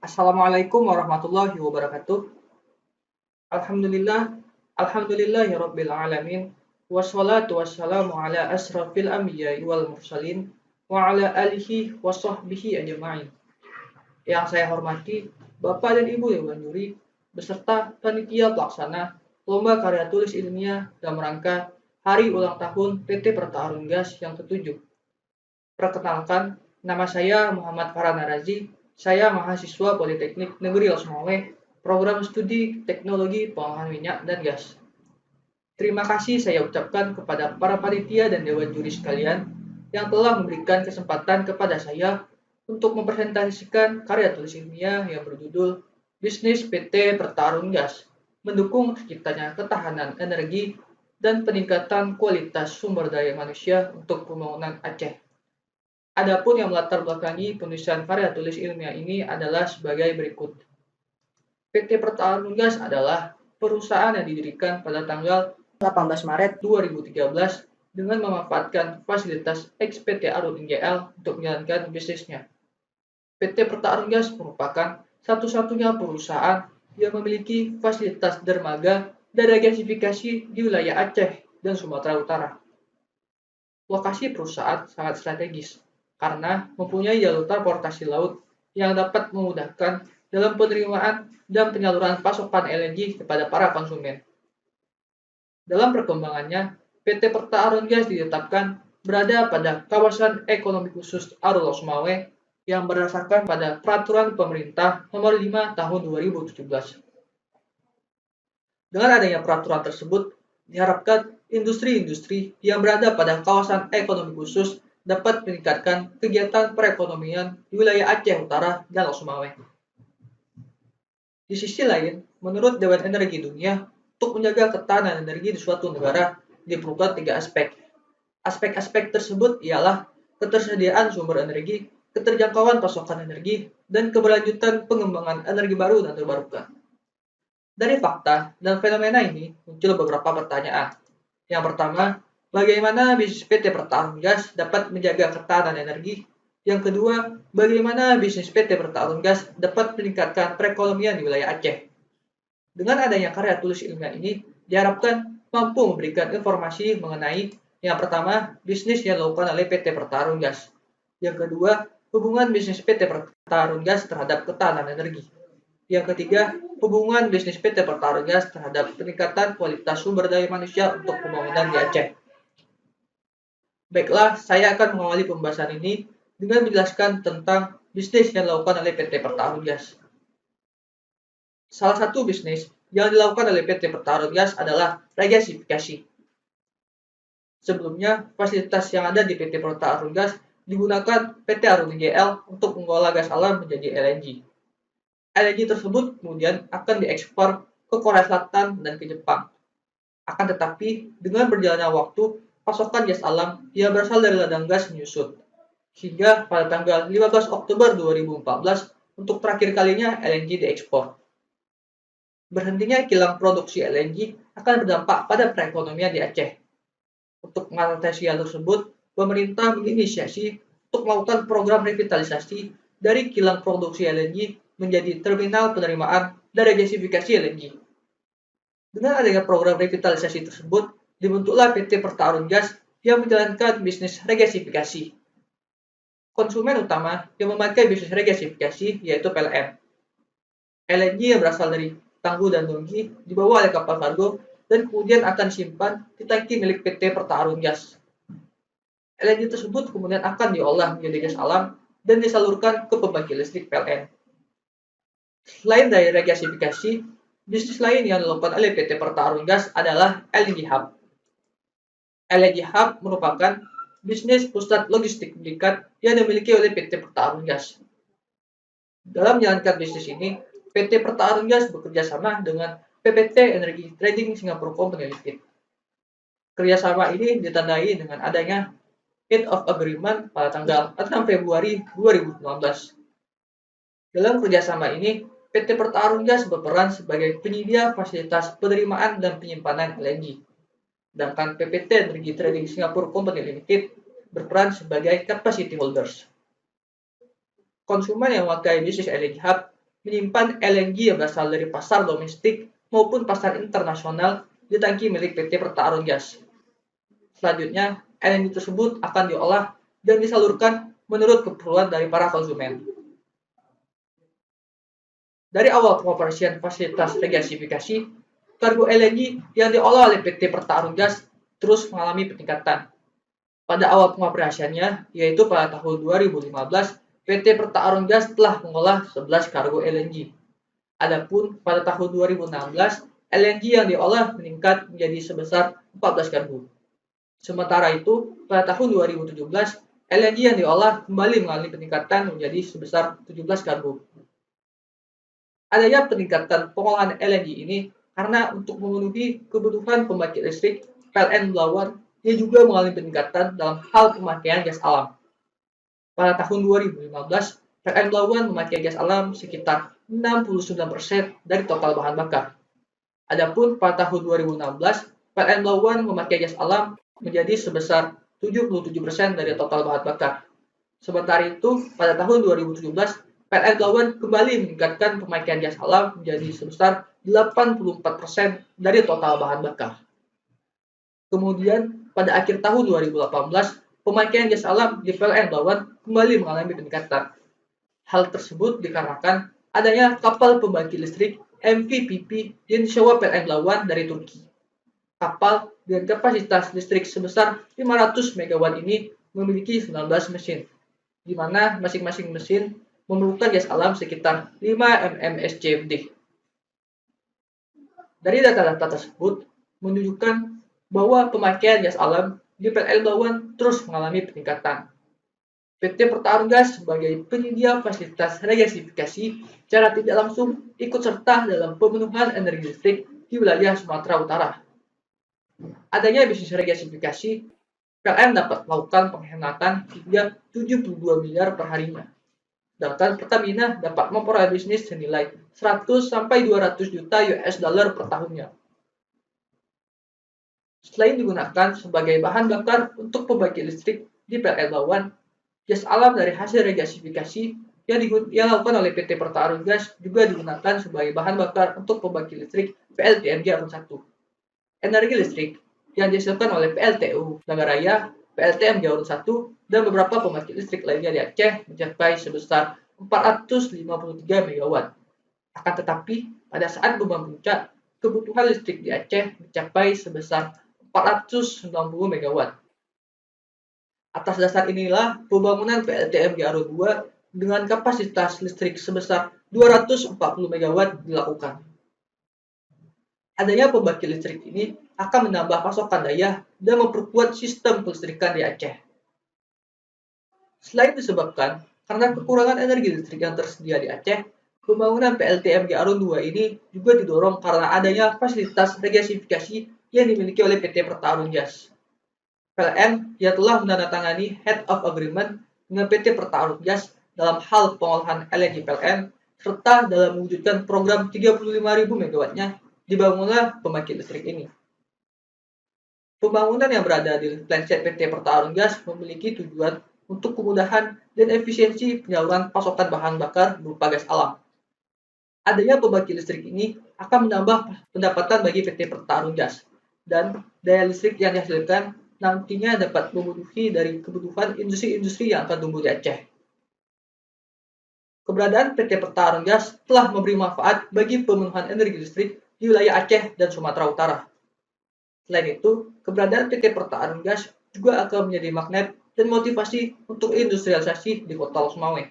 Assalamualaikum warahmatullahi wabarakatuh. Alhamdulillah, alhamdulillahirabbil alamin. Wassalatu wassalamu ala asrafil anbiya'i wal mursalin wa ala alihi wa sahbihi ajma'in. Yang saya hormati Bapak dan Ibu Dewan Juri beserta panitia pelaksana Lomba Karya Tulis Ilmiah dalam rangka Hari Ulang Tahun PT Pertarung Gas yang ke-7. Perkenalkan, nama saya Muhammad Farhan Razi. Saya mahasiswa Politeknik Negeri Losmawe, Program Studi Teknologi Pengolahan Minyak dan Gas. Terima kasih saya ucapkan kepada para panitia dan dewan juri sekalian yang telah memberikan kesempatan kepada saya untuk mempresentasikan karya tulis ilmiah yang berjudul Bisnis PT Pertarung Gas, mendukung terciptanya ketahanan energi dan peningkatan kualitas sumber daya manusia untuk pembangunan Aceh. Adapun yang melatar belakangi penulisan karya tulis ilmiah ini adalah sebagai berikut. PT Pertarung Gas adalah perusahaan yang didirikan pada tanggal 18 Maret 2013 dengan memanfaatkan fasilitas XPT Arun NGL untuk menjalankan bisnisnya. PT Pertarung Gas merupakan satu-satunya perusahaan yang memiliki fasilitas dermaga dan regasifikasi di wilayah Aceh dan Sumatera Utara. Lokasi perusahaan sangat strategis karena mempunyai jalur transportasi laut yang dapat memudahkan dalam penerimaan dan penyaluran pasokan LNG kepada para konsumen. Dalam perkembangannya, PT Pertarung Gas ditetapkan berada pada kawasan ekonomi khusus Arul Losmawe yang berdasarkan pada Peraturan Pemerintah Nomor 5 Tahun 2017. Dengan adanya peraturan tersebut, diharapkan industri-industri yang berada pada kawasan ekonomi khusus dapat meningkatkan kegiatan perekonomian di wilayah Aceh Utara dan Losmawe. Di sisi lain, menurut Dewan Energi Dunia, untuk menjaga ketahanan energi di suatu negara diperlukan 3 aspek. Aspek-aspek tersebut ialah ketersediaan sumber energi, keterjangkauan pasokan energi, dan keberlanjutan pengembangan energi baru dan terbarukan. Dari fakta dan fenomena ini muncul beberapa pertanyaan. Yang pertama, bagaimana bisnis PT Pertarung Gas dapat menjaga ketahanan energi? Yang kedua, bagaimana bisnis PT Pertarung Gas dapat meningkatkan perekonomian di wilayah Aceh? Dengan adanya karya tulis ilmiah ini, diharapkan mampu memberikan informasi mengenai yang pertama, bisnis yang dilakukan oleh PT Pertarung Gas. Yang kedua, hubungan bisnis PT Pertarung Gas terhadap ketahanan energi. Yang ketiga, hubungan bisnis PT Pertarung Gas terhadap peningkatan kualitas sumber daya manusia untuk pembangunan di Aceh. Baiklah, saya akan mengawali pembahasan ini dengan menjelaskan tentang bisnis yang dilakukan oleh PT Pertarung Gas. Salah satu bisnis yang dilakukan oleh PT Pertarung Gas adalah regasifikasi. Sebelumnya, fasilitas yang ada di PT Pertarung Gas digunakan PT Arun NGL untuk mengolah gas alam menjadi LNG. LNG tersebut kemudian akan diekspor ke Korea Selatan dan ke Jepang. Akan tetapi, dengan berjalannya waktu, pasokan gas alam yang berasal dari ladang gas menyusut. Hingga pada tanggal 15 Oktober 2014, untuk terakhir kalinya LNG diekspor. Berhentinya kilang produksi LNG akan berdampak pada perekonomian di Aceh. Untuk mengatasi hal tersebut, pemerintah menginisiasi untuk melakukan program revitalisasi dari kilang produksi LNG menjadi terminal penerimaan dan regasifikasi LNG. Dengan adanya program revitalisasi tersebut, dibentuklah PT Pertarung Gas yang menjalankan bisnis regasifikasi. Konsumen utama yang memakai bisnis regasifikasi yaitu PLN. LNG yang berasal dari tangguh dan tunggi dibawa oleh kapal kargo dan kemudian akan disimpan di tangki milik PT Pertarung Gas. LNG tersebut kemudian akan diolah menjadi gas alam dan disalurkan ke pembangkit listrik PLN. Selain dari regasifikasi, bisnis lain yang dilakukan oleh PT Pertarung Gas adalah LNG Hub. LNG Hub merupakan bisnis pusat logistik berikat yang dimiliki oleh PT Pertarung Gas. Dalam menjalankan bisnis ini, PT Pertarung Gas bekerja sama dengan PPT Energy Trading Singapore Company Limited. Kerjasama ini ditandai dengan adanya Head of Agreement pada tanggal 6 Februari 2019. Dalam kerjasama ini, PT Pertarung Gas berperan sebagai penyedia fasilitas penerimaan dan penyimpanan LNG. Sedangkan PPT Energy Trading Singapore Company Limited berperan sebagai capacity holders. Konsumen yang memakai bisnis LNG Hub menyimpan LNG yang berasal dari pasar domestik maupun pasar internasional di tangki milik PT Perta Arun Gas. Selanjutnya, LNG tersebut akan diolah dan disalurkan menurut keperluan dari para konsumen. Dari awal pengoperasian fasilitas regasifikasi, kargo LNG yang diolah oleh PT Perta Arun Gas terus mengalami peningkatan. Pada awal pengoperasiannya, yaitu pada tahun 2015, PT Perta Arun Gas telah mengolah 11 kargo LNG. Adapun pada tahun 2016, LNG yang diolah meningkat menjadi sebesar 14 kargo. Sementara itu, pada tahun 2017, LNG yang diolah kembali mengalami peningkatan menjadi sebesar 17 kargo. Adanya peningkatan pengolahan LNG ini karena untuk memenuhi kebutuhan pembangkit listrik PLN Belawan, ia juga mengalami peningkatan dalam hal pemakaian gas alam. Pada tahun 2015, PLN Belawan memakai gas alam sekitar 69% dari total bahan bakar. Adapun pada tahun 2016, PLN Belawan memakai gas alam menjadi sebesar 77% dari total bahan bakar. Sementara itu, pada tahun 2017, PLN Belawan kembali meningkatkan pemakaian gas alam menjadi sebesar 84% dari total bahan bakar. Kemudian, pada akhir tahun 2018, pemakaian gas alam di PLN Belawan kembali mengalami peningkatan. Hal tersebut dikarenakan adanya kapal pembangkit listrik MVPP yang disewa PLN Belawan dari Turki. Kapal dengan kapasitas listrik sebesar 500 MW ini memiliki 19 mesin, di mana masing-masing mesin memerlukan gas alam sekitar 5 mmscfd. Dari data-data tersebut menunjukkan bahwa pemakaian gas alam di PLN Belawan terus mengalami peningkatan. PT Perta Arun Gas sebagai penyedia fasilitas regasifikasi secara tidak langsung ikut serta dalam pemenuhan energi listrik di wilayah Sumatera Utara. Adanya bisnis regasifikasi, PLN dapat melakukan penghematan hingga 72 miliar per harinya. Sedangkan Pertamina dapat memperoleh bisnis senilai 100 sampai 200 juta US dollar per tahunnya. Selain digunakan sebagai bahan bakar untuk pembangkit listrik di PLN Belawan, gas alam dari hasil regasifikasi yang dilakukan oleh PT Perta Arun Gas juga digunakan sebagai bahan bakar untuk pembangkit listrik PLTMG Arun 1. Energi listrik yang dihasilkan oleh PLTU Nagaraya, PLTMG Arun 1, dan beberapa pembangkit listrik lainnya di Aceh mencapai sebesar 453 MW. Akan tetapi, pada saat gelombang puncak, kebutuhan listrik di Aceh mencapai sebesar 490 MW. Atas dasar inilah, pembangunan PLTMG Arun 2 dengan kapasitas listrik sebesar 240 MW dilakukan. Adanya pembangkit listrik ini akan menambah pasokan daya dan memperkuat sistem kelistrikan di Aceh. Selain disebabkan karena kekurangan energi listrik yang tersedia di Aceh, pembangunan PLTMG Arun 2 ini juga didorong karena adanya fasilitas regasifikasi yang dimiliki oleh PT Perta Arun Gas. PLN yang telah menandatangani Head of Agreement dengan PT Perta Arun Gas dalam hal pengolahan LNG PLN, serta dalam mewujudkan program 35.000 MW-nya dibangunlah pembangkit listrik ini. Pembangunan yang berada di Planset PT Perta Arun Gas memiliki tujuan untuk kemudahan dan efisiensi penyaluran pasokan bahan bakar berupa gas alam. Adanya pembangkit listrik ini akan menambah pendapatan bagi PT Perta Arun Gas, dan daya listrik yang dihasilkan nantinya dapat memenuhi dari kebutuhan industri-industri yang akan tumbuh di Aceh. Keberadaan PT Perta Arun Gas telah memberi manfaat bagi pemenuhan energi listrik di wilayah Aceh dan Sumatera Utara. Selain itu, keberadaan PT Perta Arun Gas juga akan menjadi magnet dan motivasi untuk industrialisasi di Kota Losmawe.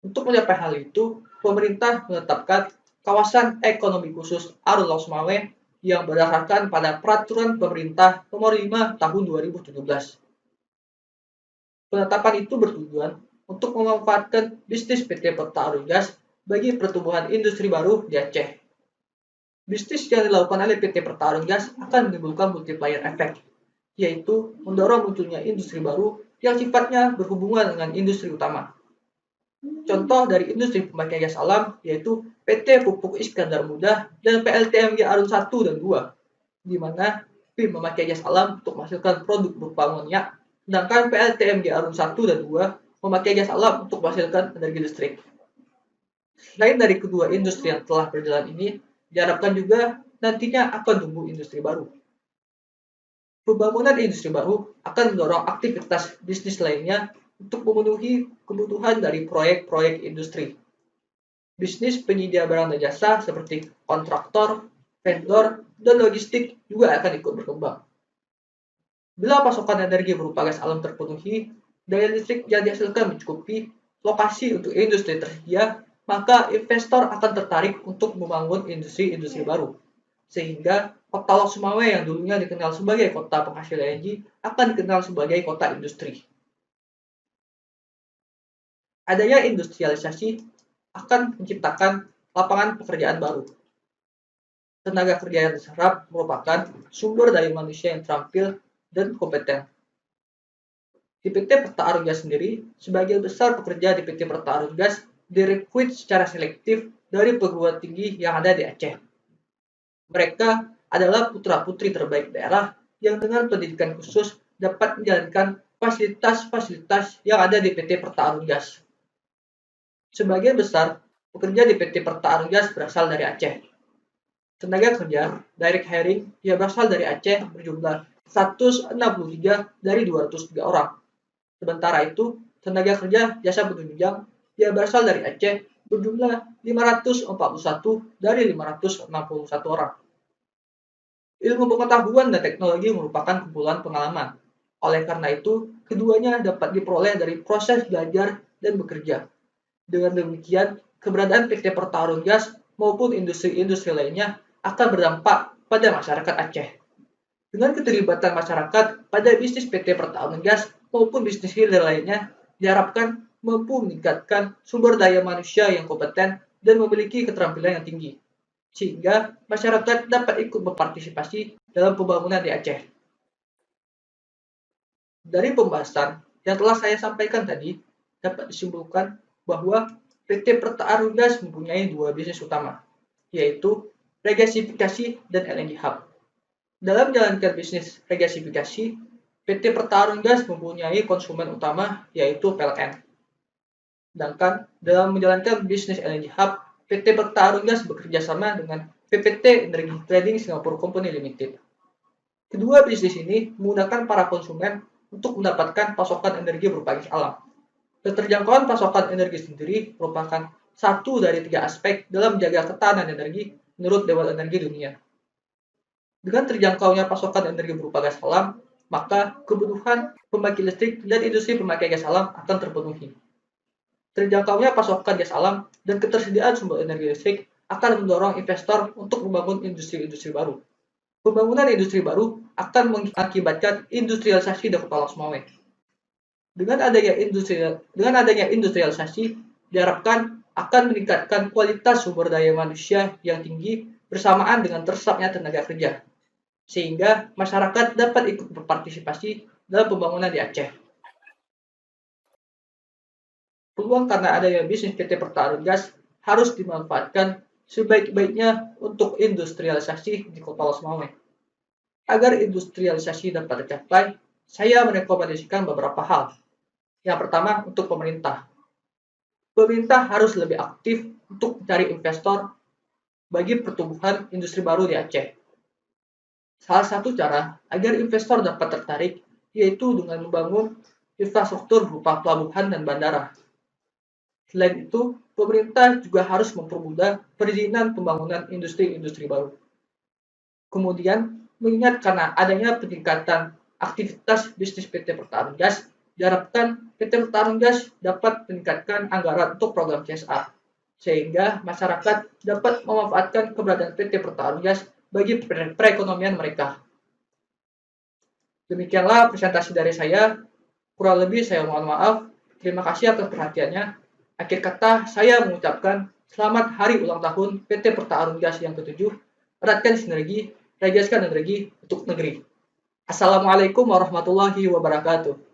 Untuk mencapai hal itu, pemerintah menetapkan kawasan ekonomi khusus Arun Losmawe yang berdasarkan pada Peraturan Pemerintah Nomor 5 Tahun 2017. Penetapan itu bertujuan untuk memanfaatkan bisnis PT Perta Arun Gas bagi pertumbuhan industri baru di Aceh. Bisnis yang dilakukan oleh PT Perta Arun Gas akan menimbulkan multiplier effect, yaitu mendorong munculnya industri baru yang sifatnya berhubungan dengan industri utama. Contoh dari industri pemakaian gas alam yaitu PT Pupuk Iskandar Muda dan PLTMG Arun 1 dan 2, di mana PIM memakai gas alam untuk menghasilkan produk berupa amonia, sedangkan PLTMG Arun 1 dan 2 memakai gas alam untuk menghasilkan energi listrik. Selain dari kedua industri yang telah berjalan ini, diharapkan juga nantinya akan tumbuh industri baru. Pembangunan industri baru akan mendorong aktivitas bisnis lainnya untuk memenuhi kebutuhan dari proyek-proyek industri. Bisnis penyedia barang dan jasa seperti kontraktor, vendor, dan logistik juga akan ikut berkembang. Bila pasokan energi berupa gas alam terpenuhi, daya listrik yang dihasilkan mencukupi lokasi untuk industri tersedia, maka investor akan tertarik untuk membangun industri-industri baru. Sehingga kota Lok Sumawe yang dulunya dikenal sebagai kota penghasil energi akan dikenal sebagai kota industri. Adanya industrialisasi akan menciptakan lapangan pekerjaan baru. Tenaga kerja yang diserap merupakan sumber daya manusia yang terampil dan kompeten. Di PT Perta Arunggas sendiri, sebagian besar pekerja di PT Perta Arunggas direkrut secara selektif dari perguruan tinggi yang ada di Aceh. Mereka adalah putra-putri terbaik daerah yang dengan pendidikan khusus dapat menjalankan fasilitas-fasilitas yang ada di PT Perta Arunggas. Sebagian besar pekerja di PT Perta Arunggas berasal dari Aceh. Tenaga kerja direct hiring yang berasal dari Aceh berjumlah 163 dari 203 orang. Sementara itu, tenaga kerja jasa penunjang yang berasal dari Aceh berjumlah 541 dari 561 orang. Ilmu pengetahuan dan teknologi merupakan kumpulan pengalaman. Oleh karena itu, keduanya dapat diperoleh dari proses belajar dan bekerja. Dengan demikian, keberadaan PT Perta Arunggas maupun industri-industri lainnya akan berdampak pada masyarakat Aceh. Dengan keterlibatan masyarakat pada bisnis PT Perta Arunggas maupun bisnis hilir lainnya, diharapkan mampu meningkatkan sumber daya manusia yang kompeten dan memiliki keterampilan yang tinggi, sehingga masyarakat dapat ikut berpartisipasi dalam pembangunan di Aceh. Dari pembahasan yang telah saya sampaikan tadi, dapat disimpulkan bahwa PT Perta Arunggas mempunyai dua bisnis utama, yaitu regasifikasi dan LNG Hub. Dalam menjalankan bisnis regasifikasi, PT Perta Arunggas mempunyai konsumen utama, yaitu PLN. Sedangkan dalam menjalankan bisnis LNG Hub, PT Perta Arunggas bekerja sama dengan PPT Energy Trading Singapore Company Limited. Kedua bisnis ini menggunakan para konsumen untuk mendapatkan pasokan energi berupa gas alam. Keterjangkauan pasokan energi sendiri merupakan satu dari tiga aspek dalam menjaga ketahanan energi menurut Dewan Energi Dunia. Dengan terjangkaunya pasokan energi berupa gas alam, maka kebutuhan pembangkit listrik dan industri pemakai gas alam akan terpenuhi. Terjangkaunya pasokan gas alam dan ketersediaan sumber energi listrik akan mendorong investor untuk membangun industri-industri baru. Pembangunan industri baru akan mengakibatkan industrialisasi di Kota Lok Sumawe. Dengan adanya industrialisasi, diharapkan akan meningkatkan kualitas sumber daya manusia yang tinggi bersamaan dengan tersesapnya tenaga kerja, sehingga masyarakat dapat ikut berpartisipasi dalam pembangunan di Aceh. Peluang karena adanya bisnis PT Perta Arunggas harus dimanfaatkan sebaik-baiknya untuk industrialisasi di Kota Lok Sumawe. Agar industrialisasi dapat tercapai, saya merekomendasikan beberapa hal. Yang pertama, untuk pemerintah. Pemerintah harus lebih aktif untuk mencari investor bagi pertumbuhan industri baru di Aceh. Salah satu cara agar investor dapat tertarik yaitu dengan membangun infrastruktur berupa pelabuhan dan bandara. Selain itu, pemerintah juga harus mempermudah perizinan pembangunan industri-industri baru. Kemudian, mengingat karena adanya peningkatan aktivitas bisnis PT Perta Arunggas, diharapkan PT Perta Arunggas dapat meningkatkan anggaran untuk program CSR, sehingga masyarakat dapat memanfaatkan keberadaan PT Perta Arunggas bagi perekonomian mereka. Demikianlah presentasi dari saya. Kurang lebih saya mohon maaf. Terima kasih atas perhatiannya. Akhir kata, saya mengucapkan selamat hari ulang tahun PT Perta Arunggas yang ke-7. Eratkan sinergi, realisasikan energi untuk negeri. Assalamualaikum warahmatullahi wabarakatuh.